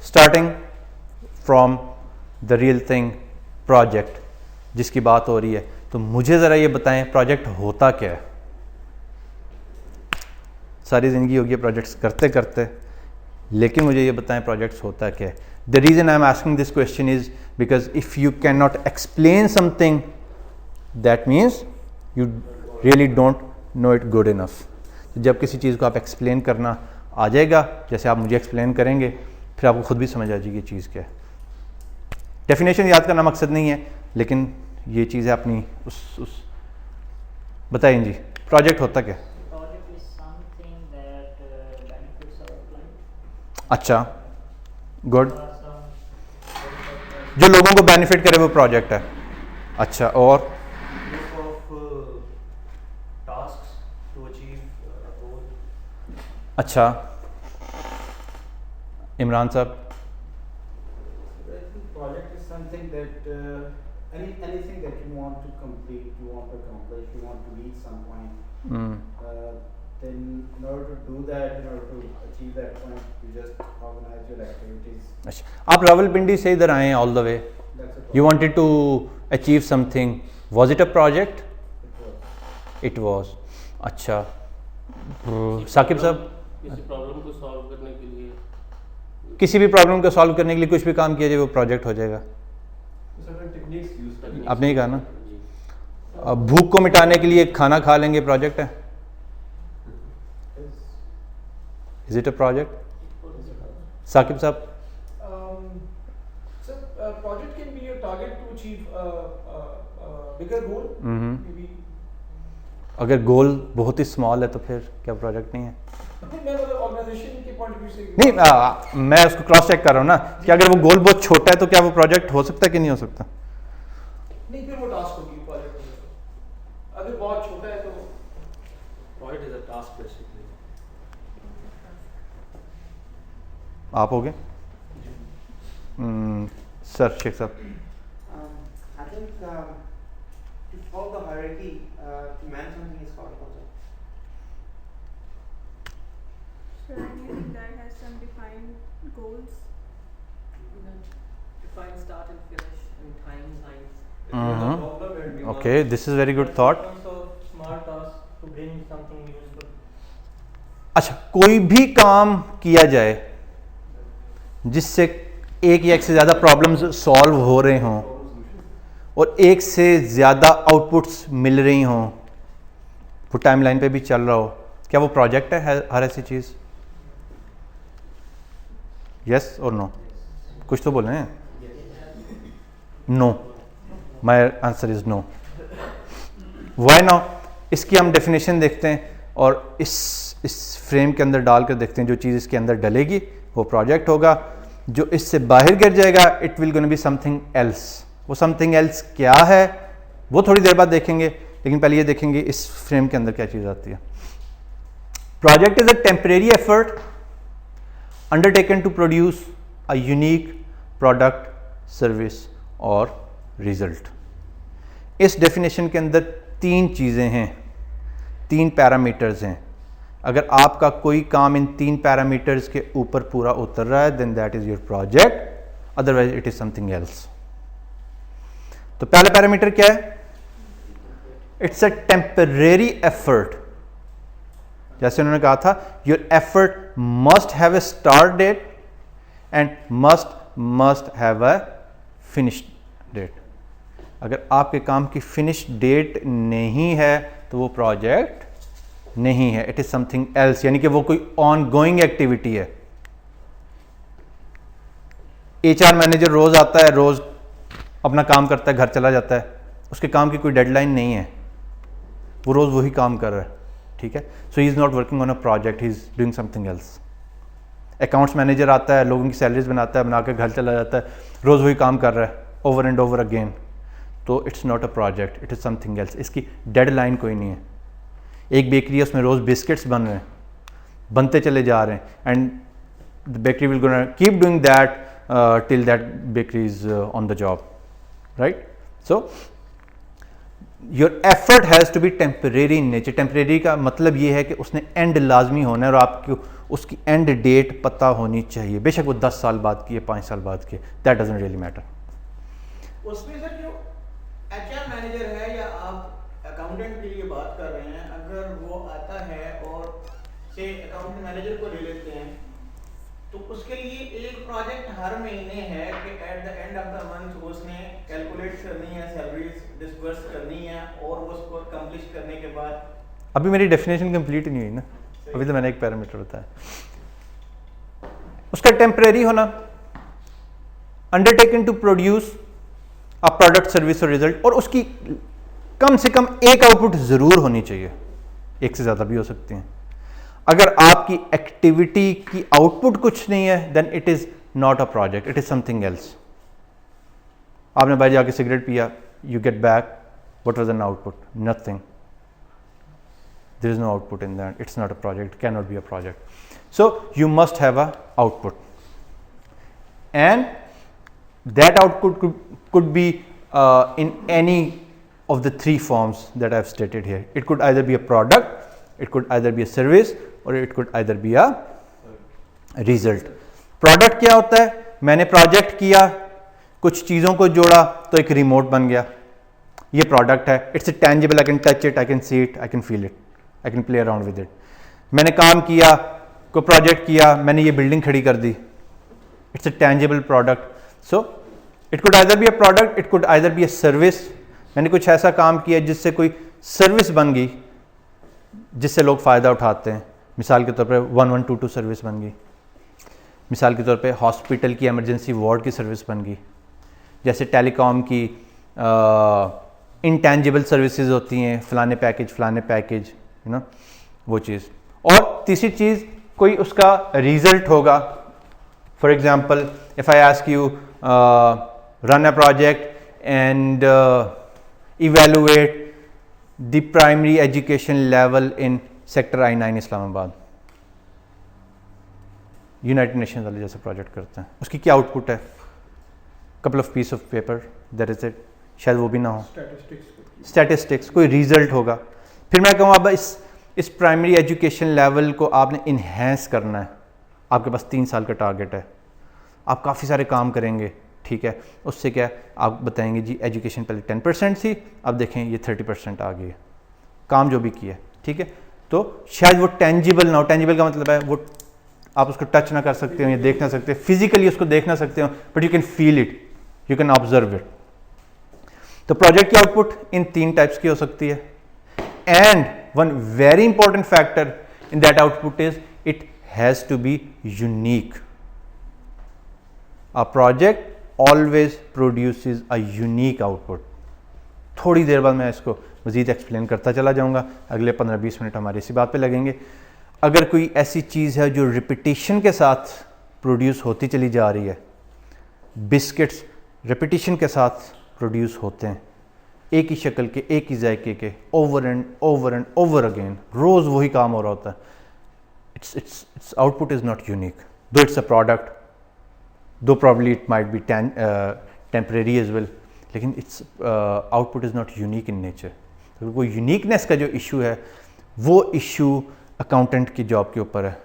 Starting from the real thing project जिसकी बात हो रही है, तो मुझे ज़रा ये बताएं प्रोजेक्ट होता क्या है। सारी ज़िंदगी होगी प्रोजेक्ट्स करते करते, लेकिन मुझे ये बताएं प्रोजेक्ट्स होता क्या है। The reason I am asking this question is because if you can not explain something that means you really don't know it good enough. जब किसी चीज़ को आप एक्सप्लेन करना आ जाएगा, जैसे आप मुझे एक्सप्लेन करेंगे, फिर आपको खुद भी समझ आ जाएगी चीज़ क्या है। डेफिनेशन याद करना मकसद नहीं है, लेकिन ये चीज़ है अपनी उस बताइए जी, प्रोजेक्ट होता क्या? अच्छा, गुड। जो लोगों को बेनिफिट करे वो प्रोजेक्ट है। अच्छा, और अच्छा, इमरान साहब? Project is something that anything that you want to complete, you want to accomplish, you want to reach some point. Then in order to do that, in order to achieve that point, you just organize your activities. अच्छा, आप रावलपिंडी से इधर आए all the way, you wanted to achieve something, was it a project? It was. अच्छा, साकिब साहब? किसी problem को solve करने के लिए, किसी भी प्रॉब्लम को सॉल्व करने के लिए कुछ भी काम किया जाए वो प्रोजेक्ट हो जाएगा। आपने ही कहा ना, अब भूख को मिटाने के लिए खाना खा लेंगे, प्रोजेक्ट है। Is it a project? Saqib साहब? Project can be a target to achieve a bigger goal. Maybe. अगर गोल बहुत ही स्मॉल है तो फिर क्या प्रोजेक्ट नहीं है? मैं मतलब ऑर्गेनाइजेशन के पॉइंट ऑफ व्यू से नहीं, मैं उसको क्रॉस चेक कर रहा हूँ ना कि अगर वो गोल बहुत छोटा है तो क्या वो प्रोजेक्ट हो सकता है कि नहीं हो सकता? नहीं, फिर वो टास्क होगी प्रोजेक्ट। अगर बहुत छोटा है तो project is a task basically. आप हो गए सर, शेख साहब? I think to follow the hierarchy, to manage something is called a project. So anything that has some defined goals. Define start and finish and timelines. Okay, this is very good thought. Smart task to bring something useful. अच्छा, कोई भी काम किया जाए जिससे एक या एक से ज़्यादा प्रॉब्लम्स सॉल्व हो रहे हों और एक से ज़्यादा आउटपुट्स मिल रही हों, वो टाइमलाइन पे भी चल रहा हो, क्या वो प्रोजेक्ट है हर ऐसी चीज़? यस और नो? कुछ तो बोल रहे हैं। No, my answer is no. Why no? इसकी हम डेफिनेशन देखते हैं और इस फ्रेम के अंदर डाल कर देखते हैं। जो चीज़ इसके अंदर डलेगी वो प्रोजेक्ट होगा, जो इससे बाहर गिर जाएगा it will gonna be something else. वो समथिंग एल्स क्या है वो थोड़ी देर बाद देखेंगे, लेकिन पहले ये देखेंगे इस फ्रेम के अंदर क्या चीज़ आती है। Project is a temporary effort undertaken to produce a unique product, service और रिजल्ट। इस डेफिनेशन के अंदर तीन चीज़ें हैं, तीन पैरामीटर्स हैं। अगर आपका कोई काम इन तीन पैरामीटर्स के ऊपर पूरा उतर रहा है then that is your project, otherwise it is something else. तो पहला पैरामीटर क्या है? It's a temporary effort. जैसे उन्होंने कहा था, your effort must have a start date and must have a finish date. अगर आपके काम की फिनिश डेट नहीं है तो वो प्रोजेक्ट नहीं है, इट इज समथिंग एल्स, यानी कि वो कोई ऑन गोइंग एक्टिविटी है। HR मैनेजर रोज आता है, रोज अपना काम करता है, घर चला जाता है, उसके काम की कोई डेडलाइन नहीं है, वो रोज वही काम कर रहा है, ठीक है। So he is not working on a project, he is doing something else. Accounts manager आता है, लोगों की सैलरीज बनाता है, बनाकर घर चला जाता है, रोज वही काम कर रहा है ओवर एंड ओवर अगेन, तो it's not a project, it is something else. इसकी डेडलाइन कोई नहीं है। एक बेकरी है, उसमें रोज बिस्किट्स बन रहे हैं, बनते चले जा रहे हैं, and the bakery will gonna keep doing that till that bakery is on the job, right. So your effort has to be temporary in nature. Temporary का मतलब ये है कि उसने एंड लाजमी होना है और आपको उसकी एंड डेट पता होनी चाहिए, बेशक वो 10 साल बाद की है, 5 साल बाद की है, दैट डजंट रियली मैटर। उसमें सर जो एचआर मैनेजर है या आप अकाउंटेंट के लिए बात कर रहे हैं, अगर वो आता है और से अकाउंट मैनेजर को ले लेते हैं तो उसके लिए एक प्रोजेक्ट हर महीने है कि at the end of the month उसने कैलकुलेट करनी है, सैलरीज डिस्बर्स करनी है और उसको कंप्लीट करने के बाद। अभी मेरी डेफिनेशन कंप्लीट नहीं हुई ना, अभी तो मैंने एक पैरामीटर बताया। उसका टेम्परेरी होना, undertaken to produce a product service और रिजल्ट, और उसकी कम से कम एक आउटपुट जरूर होनी चाहिए, एक से ज्यादा भी हो सकती हैं। अगर आपकी एक्टिविटी की आउटपुट कुछ नहीं है then it is not a project, it is something else. आपने बाहर जाके सिगरेट पिया, you get back, what was an output? Nothing, there is no output in that, it's not a project, cannot be a project. So you must have a output, and that output could be in any of the 3 forms that I have stated here. It could either be a product, it could either be a service, or it could either be a result. Product क्या होता है? मैंने project किया, कुछ चीज़ों को जोड़ा तो एक रिमोट बन गया, ये प्रोडक्ट है। It's a tangible, I can touch it, I can see it, I can feel it, I can play around with it. मैंने काम किया, कोई प्रोजेक्ट किया, मैंने ये बिल्डिंग खड़ी कर दी, it's a tangible product. So it could either be a product, it could either be a service. मैंने कुछ ऐसा काम किया जिससे कोई सर्विस बन गई जिससे लोग फ़ायदा उठाते हैं। मिसाल के तौर पर 1122 सर्विस बन गई, मिसाल के तौर पे हॉस्पिटल की इमरजेंसी वार्ड की सर्विस बन गई, जैसे टेलीकॉम की इंटेंजिबल सर्विसेज होती हैं, फलाने पैकेज, यू नो, वो चीज़। और तीसरी चीज़ कोई उसका रिजल्ट होगा। For example if I ask you run a project and evaluate the primary education level in sector I9 Islamabad, United Nations वाले जैसे प्रोजेक्ट करते हैं, उसकी क्या आउटपुट है? Couple of peace of paper, that is it, शायद वो भी ना हो, स्टैटिस्टिक्स, कोई रिजल्ट होगा। फिर मैं कहूँ अब इस प्राइमरी एजुकेशन लेवल को आपने इन्हेंस करना है, आपके पास 3 साल का टारगेट है, आप काफ़ी सारे काम करेंगे, ठीक है। उससे क्या आप बताएंगे जी एजुकेशन पहले 10% थी, अब देखें ये 30% आ गई है, काम जो भी किया, ठीक है। तो शायद वो टेंजिबल ना हो, टेंजिबल का मतलब है वो आप उसको टच ना कर सकते हो या देख ना सकते, फिजिकली उसको देख ना सकते हो, but you can feel it, you can observe it. तो प्रोजेक्ट की आउटपुट इन 3 टाइप्स की हो सकती है, and one very important factor in that output is it has to be unique. A project always produces a unique output. थोड़ी देर बाद मैं इसको मजीद एक्सप्लेन करता चला जाऊंगा, अगले 15-20 मिनट हमारे इसी बात पे लगेंगे। अगर कोई ऐसी चीज़ है जो रिपीटिशन के साथ प्रोड्यूस होती चली जा रही है, बिस्किट्स रिपीटिशन के साथ प्रोड्यूस होते हैं, एक ही शक्ल के, एक ही जायके के, ओवर एंड ओवर अगेन, रोज़ वही काम हो रहा होता है, its output is not unique, though it's a product, though probably it might be temporary as well, लेकिन its output is not unique in nature. तो वो यूनिकनेस का जो इशू है वो इशू अकाउंटेंट की जॉब के ऊपर है,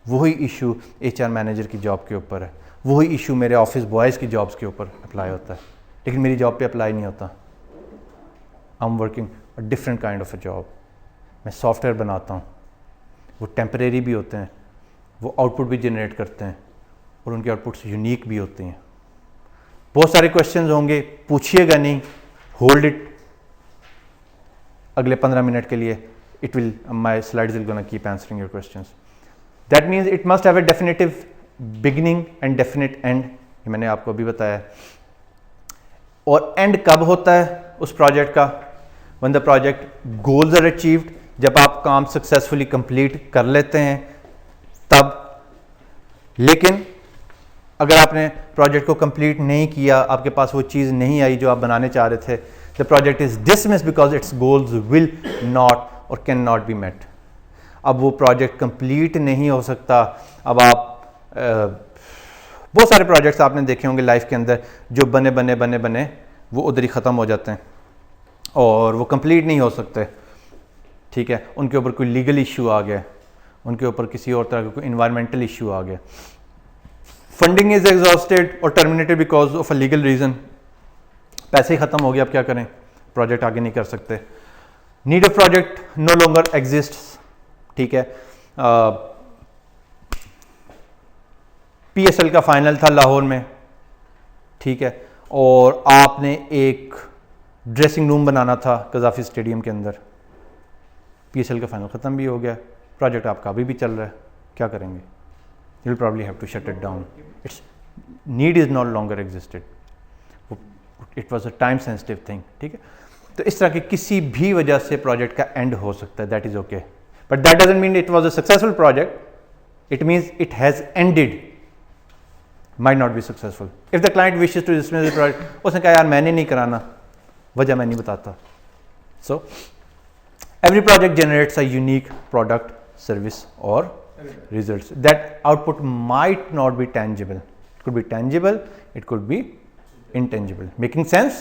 वही इशू HR मैनेजर की जॉब के ऊपर है, वही इशू मेरे ऑफिस बॉयज़ की जॉब्स के ऊपर अप्लाई होता है, लेकिन मेरी जॉब पे अप्लाई नहीं होता। I am working a different kind of a job, मैं सॉफ्टवेयर बनाता हूँ, वो टेम्परेरी भी होते हैं, वो आउटपुट भी जनरेट करते हैं और उनके आउटपुट्स यूनिक भी होते हैं। बहुत सारे क्वेश्चंस होंगे, पूछिएगा नहीं, होल्ड इट अगले 15 मिनट के लिए, it will my slides will gonna keep answering your questions. That means it must have a definitive beginning and definite end, ये मैंने आपको अभी बताया। और एंड कब होता है उस प्रोजेक्ट का? when the project goals are achieved, जब आप काम सक्सेसफुली कंप्लीट कर लेते हैं तब। लेकिन अगर आपने प्रोजेक्ट को कंप्लीट नहीं किया, आपके पास वो चीज़ नहीं आई जो आप बनाने चाह रहे थे, the project is dismissed because it's goals will not और कैन नॉट बी मेट। अब वो प्रोजेक्ट कंप्लीट नहीं हो सकता। अब आप बहुत सारे प्रोजेक्ट्स आपने देखे होंगे लाइफ के अंदर जो बने वो उधर ही ख़त्म हो जाते हैं और वो कंप्लीट नहीं हो सकते, ठीक है, उनके ऊपर कोई लीगल इशू आ गया, उनके ऊपर किसी और तरह का कोई इन्वायरमेंटल इशू आ गया, फंडिंग इज एग्जॉस्टेड और terminated because of a legal reason, पैसे ही ख़त्म हो गए, अब क्या करें, प्रोजेक्ट आगे नहीं कर सकते, need of project no longer exist, ठीक है, PSL का फाइनल था लाहौर में, ठीक है, और आपने एक ड्रेसिंग रूम बनाना था कज़ाफ़ी स्टेडियम के अंदर, PSL का फाइनल ख़त्म भी हो गया, प्रोजेक्ट आपका अभी भी चल रहा है, क्या करेंगे, you will probably have to shut it down, it's need is not longer existed, it was a time sensitive thing, ठीक है। तो इस तरह की किसी भी वजह से प्रोजेक्ट का एंड हो सकता है, that is okay, but that doesn't mean it was a successful project, it means it has ended, might not be successful. If the client wishes to dismiss the project, उसने कहा यार मैंने नहीं कराना, वजह मैं नहीं बताता. So every project generates a unique product, service or results. That output might not be tangible. It could be tangible, it could be intangible. Making sense?